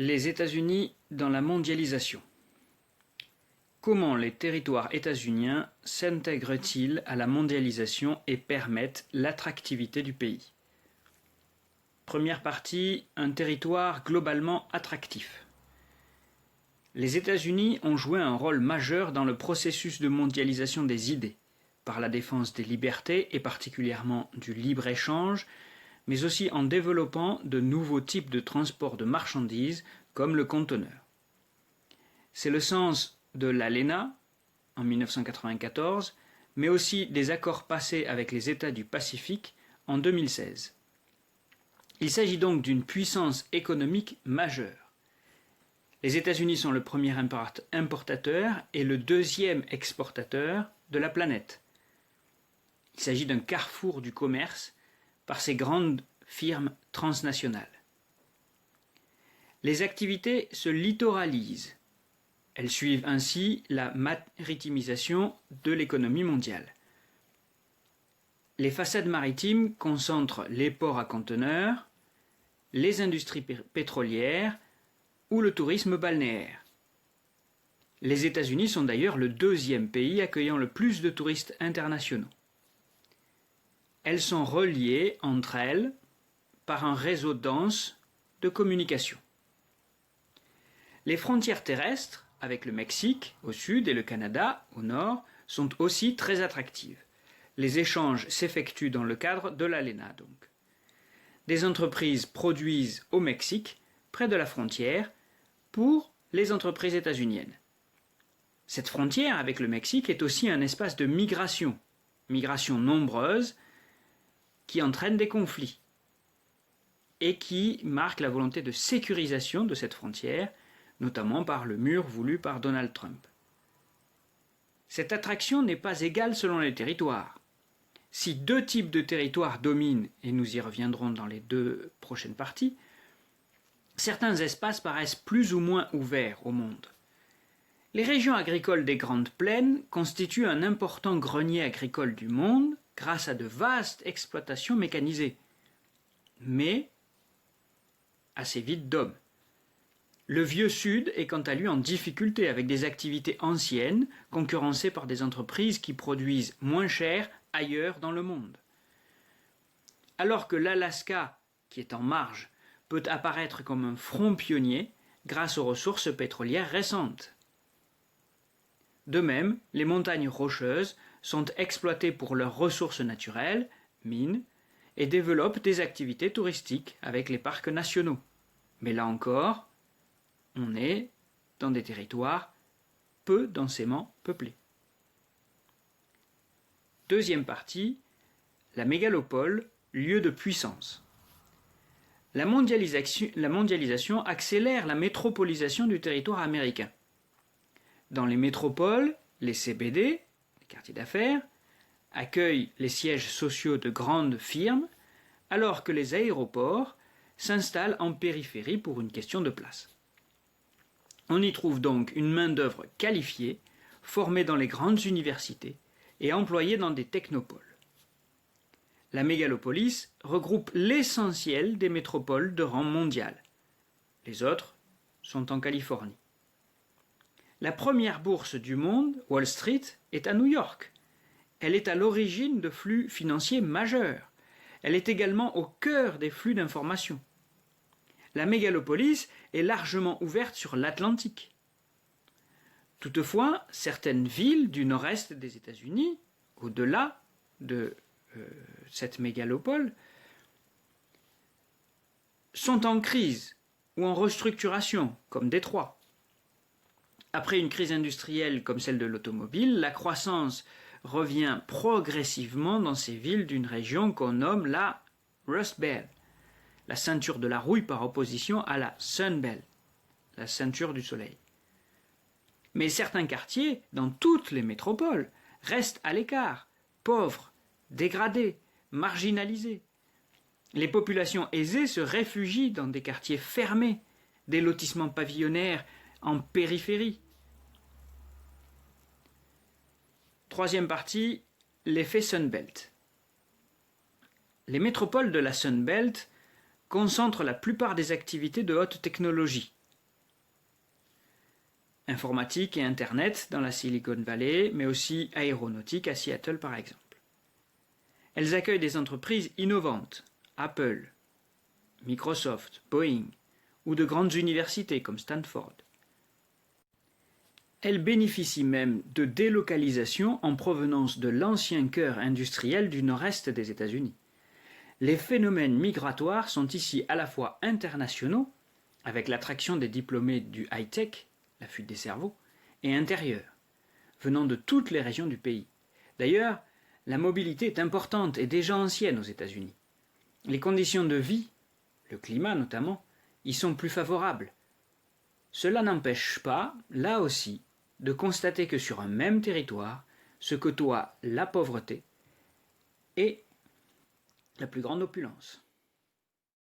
Les États-Unis dans la mondialisation. Comment les territoires états-uniens s'intègrent-ils à la mondialisation et permettent l'attractivité du pays? Première partie, un territoire globalement attractif. Les États-Unis ont joué un rôle majeur dans le processus de mondialisation des idées, par la défense des libertés et particulièrement du libre-échange, mais aussi en développant de nouveaux types de transport de marchandises comme le conteneur. C'est le sens de l'ALENA en 1994, mais aussi des accords passés avec les États du Pacifique en 2016. Il s'agit donc d'une puissance économique majeure. Les États-Unis sont le premier importateur et le deuxième exportateur de la planète. Il s'agit d'un carrefour du commerce par ces grandes firmes transnationales. Les activités se littoralisent. Elles suivent ainsi la maritimisation de l'économie mondiale. Les façades maritimes concentrent les ports à conteneurs, les industries pétrolières ou le tourisme balnéaire. Les États-Unis sont d'ailleurs le deuxième pays accueillant le plus de touristes internationaux. Elles sont reliées entre elles par un réseau dense de communication. Les frontières terrestres, avec le Mexique au sud et le Canada au nord, sont aussi très attractives. Les échanges s'effectuent dans le cadre de l'ALENA donc. Des entreprises produisent au Mexique, près de la frontière, pour les entreprises états-uniennes. Cette frontière avec le Mexique est aussi un espace de migration nombreuse, qui entraîne des conflits et qui marque la volonté de sécurisation de cette frontière, notamment par le mur voulu par Donald Trump. Cette attraction n'est pas égale selon les territoires. Si deux types de territoires dominent, et nous y reviendrons dans les deux prochaines parties, certains espaces paraissent plus ou moins ouverts au monde. Les régions agricoles des Grandes Plaines constituent un important grenier agricole du monde grâce à de vastes exploitations mécanisées, mais assez vides d'hommes. Le vieux Sud est quant à lui en difficulté avec des activités anciennes concurrencées par des entreprises qui produisent moins cher ailleurs dans le monde. Alors que l'Alaska, qui est en marge, peut apparaître comme un front pionnier grâce aux ressources pétrolières récentes. De même, les montagnes rocheuses sont exploitées pour leurs ressources naturelles, mines, et développent des activités touristiques avec les parcs nationaux. Mais là encore, on est dans des territoires peu densément peuplés. Deuxième partie, la mégalopole, lieu de puissance. La mondialisation accélère la métropolisation du territoire américain. Dans les métropoles, les CBD, les quartiers d'affaires, accueillent les sièges sociaux de grandes firmes, alors que les aéroports s'installent en périphérie pour une question de place. On y trouve donc une main-d'œuvre qualifiée, formée dans les grandes universités et employée dans des technopoles. La mégalopolis regroupe l'essentiel des métropoles de rang mondial. Les autres sont en Californie. La première bourse du monde, Wall Street, est à New York. Elle est à l'origine de flux financiers majeurs. Elle est également au cœur des flux d'informations. La mégalopolis est largement ouverte sur l'Atlantique. Toutefois, certaines villes du nord-est des États-Unis, au-delà de cette mégalopole, sont en crise ou en restructuration, comme Détroit. Après une crise industrielle comme celle de l'automobile, la croissance revient progressivement dans ces villes d'une région qu'on nomme la Rust Belt, la ceinture de la rouille par opposition à la Sun Belt, la ceinture du soleil. Mais certains quartiers, dans toutes les métropoles, restent à l'écart, pauvres, dégradés, marginalisés. Les populations aisées se réfugient dans des quartiers fermés, des lotissements pavillonnaires en périphérie. Troisième partie, l'effet Sunbelt. Les métropoles de la Sunbelt concentrent la plupart des activités de haute technologie, Informatique et Internet dans la Silicon Valley, mais aussi aéronautique à Seattle par exemple. Elles accueillent des entreprises innovantes, Apple, Microsoft, Boeing, ou de grandes universités comme Stanford. Elles bénéficient même de délocalisation en provenance de l'ancien cœur industriel du nord-est des États-Unis. Les phénomènes migratoires sont ici à la fois internationaux, avec l'attraction des diplômés du high-tech, la fuite des cerveaux, et intérieurs, venant de toutes les régions du pays. D'ailleurs, la mobilité est importante et déjà ancienne aux États-Unis. Les conditions de vie, le climat notamment, y sont plus favorables. Cela n'empêche pas, là aussi, de constater que sur un même territoire se côtoient la pauvreté et la plus grande opulence.